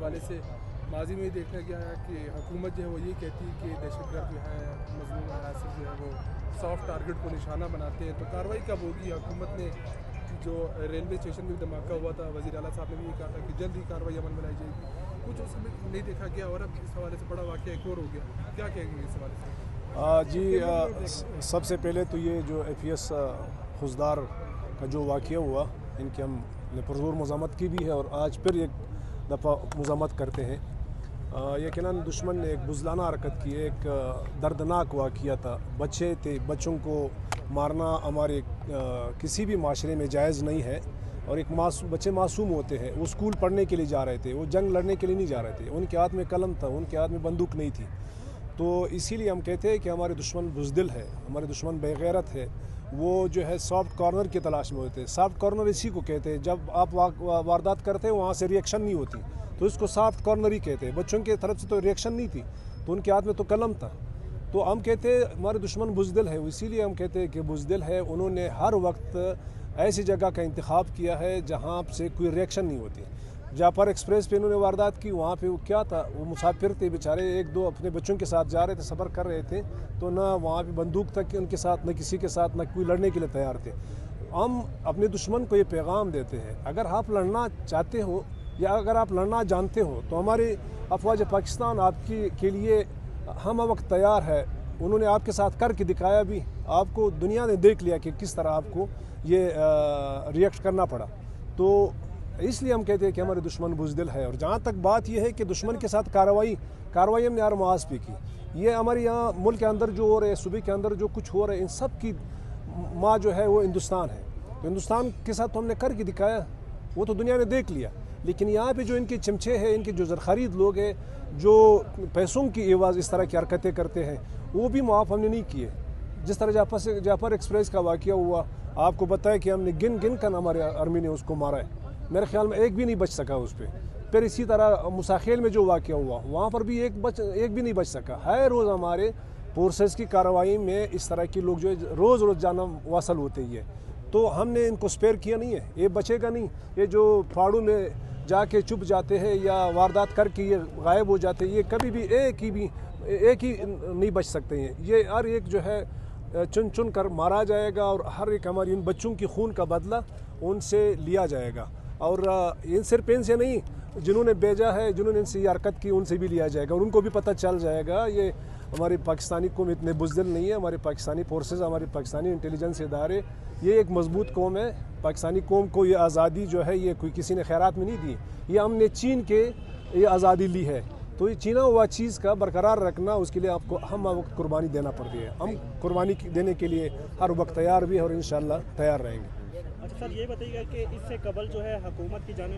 حوالے سے ماضی میں دیکھا گیا ہے کہ حکومت جو ہے وہ یہ کہتی ہے کہ دہشت گرد جو ہے مظلوم عناصر جو ہے وہ سافٹ ٹارگٹ کو نشانہ بناتے ہیں، تو کارروائی کب ہوگی؟ حکومت نے جو ریلوے اسٹیشن میں دھماکہ ہوا تھا، وزیر اعلیٰ صاحب نے بھی یہ کہا تھا کہ جلد ہی کارروائی عمل میں لائی جائے گی، کچھ اس میں نہیں دیکھا گیا اور اب اس حوالے سے بڑا واقعہ ایک اور ہو گیا، کیا کہیں گے اس حوالے سے؟ جی، سب سے پہلے تو یہ جو APS خزدار کا جو واقعہ ہوا، ان کی ہم نے پرزور مذمت کی بھی ہے اور آج پھر ایک دفعہ مذمت کرتے ہیں۔ یقیناً دشمن نے ایک بزدلانہ حرکت کی، ایک دردناک واقعہ تھا، بچے تھے، بچوں کو مارنا ہمارے کسی بھی معاشرے میں جائز نہیں ہے، اور ایک بچے معصوم ہوتے ہیں، وہ اسکول پڑھنے کے لیے جا رہے تھے، وہ جنگ لڑنے کے لیے نہیں جا رہے تھے، ان کے ہاتھ میں قلم تھا، ان کے ہاتھ میں بندوق نہیں تھی۔ تو اسی لیے ہم کہتے ہیں کہ ہمارے دشمن بزدل ہے، ہمارے دشمن بے غیرت ہے، وہ جو ہے سافٹ کارنر کی تلاش میں ہوتے ہیں۔ سافٹ کارنر اسی کو کہتے ہیں، جب آپ واردات کرتے ہیں وہاں سے ریئیکشن نہیں ہوتی تو اس کو سافٹ کارنر ہی کہتے ہیں۔ بچوں کی طرف سے تو ریئیکشن نہیں تھی، تو ان کے ہاتھ میں تو قلم تھا، تو ہم کہتے ہیں ہمارے دشمن بزدل ہے، اسی لیے ہم کہتے ہیں کہ بزدل ہے۔ انہوں نے ہر وقت ایسی جگہ کا انتخاب کیا ہے جہاں سے کوئی ریئیکشن نہیں ہوتی۔ جعفر ایکسپریس پہ انہوں نے واردات کی، وہاں پہ وہ کیا تھا، وہ مسافر تھے بیچارے، ایک دو اپنے بچوں کے ساتھ جا رہے تھے، سفر کر رہے تھے، تو نہ وہاں پہ بندوق تک ان کے ساتھ، نہ کسی کے ساتھ، نہ کوئی لڑنے کے لیے تیار تھے۔ ہم اپنے دشمن کو یہ پیغام دیتے ہیں، اگر آپ لڑنا چاہتے ہو یا اگر آپ لڑنا جانتے ہو تو ہماری افواج پاکستان آپ کے لیے ہم وقت تیار ہے۔ انہوں نے آپ کے ساتھ کر کے دکھایا بھی، آپ کو دنیا نے دیکھ لیا کہ کس طرح آپ کو یہ ریئیکٹ کرنا پڑا۔ تو اس لیے ہم کہتے ہیں کہ ہمارے دشمن بزدل ہے۔ اور جہاں تک بات یہ ہے کہ دشمن کے ساتھ کارروائی ہم نے ہر محاذ پہ کی، یہ ہمارے یہاں ملک کے اندر جو ہو رہے، صوبے کے اندر جو کچھ ہو رہے، ان سب کی ماں جو ہے وہ ہندوستان ہے، تو ہندوستان کے ساتھ ہم نے کر کے دکھایا، وہ تو دنیا نے دیکھ لیا۔ لیکن یہاں پہ جو ان کے چمچے ہیں، ان کے جو زرخرید لوگ ہیں، جو پیسوں کی عوض اس طرح کی حرکتیں کرتے ہیں، وہ بھی معاف ہم نے نہیں کیے۔ جس طرح جعفر ایکسپریس کا واقعہ ہوا، آپ کو بتایا کہ ہم نے گن کر ہمارے آرمی نے اس کو مارا ہے، میرے خیال میں ایک بھی نہیں بچ سکا اس پہ۔ پھر اسی طرح مساخیل میں جو واقعہ ہوا، وہاں پر بھی ایک بھی نہیں بچ سکا۔ ہر روز ہمارے فورسز کی کارروائی میں اس طرح کے لوگ جو روز جانا واصل ہوتے ہی ہے، تو ہم نے ان کو سپیئر کیا نہیں ہے، یہ بچے گا نہیں۔ یہ جو پہاڑوں میں جا کے چھپ جاتے ہیں یا واردات کر کے یہ غائب ہو جاتے ہیں، یہ کبھی بھی ایک ہی نہیں بچ سکتے ہیں۔ یہ ہر ایک جو ہے چن کر مارا جائے گا، اور ہر ایک ہماری ان بچوں کی خون کا بدلہ ان سے لیا جائے گا، اور صرف ان سے نہیں، جنہوں نے بھیجا ہے، جنہوں نے ان سے یہ حرکت کی، ان سے بھی لیا جائے گا، اور ان کو بھی پتہ چل جائے گا یہ ہماری پاکستانی قوم اتنے بزدل نہیں ہے۔ ہمارے پاکستانی فورسز، ہماری پاکستانی انٹیلیجنس ادارے، یہ ایک مضبوط قوم ہے۔ پاکستانی قوم کو یہ آزادی جو ہے یہ کوئی کسی نے خیرات میں نہیں دی، یہ ہم نے چین کے یہ آزادی لی ہے، تو یہ چینا ہوا چیز کا برقرار رکھنا، اس کے لیے آپ کو ہم وقت قربانی دینا پڑتی ہے۔ ہم قربانی دینے کے لیے ہر وقت تیار بھی ہے اور انشاءاللہ تیار رہیں گے۔ اچھا سر، یہ بتائیے گا کہ اس سے قبل جو ہے حکومت کی جانب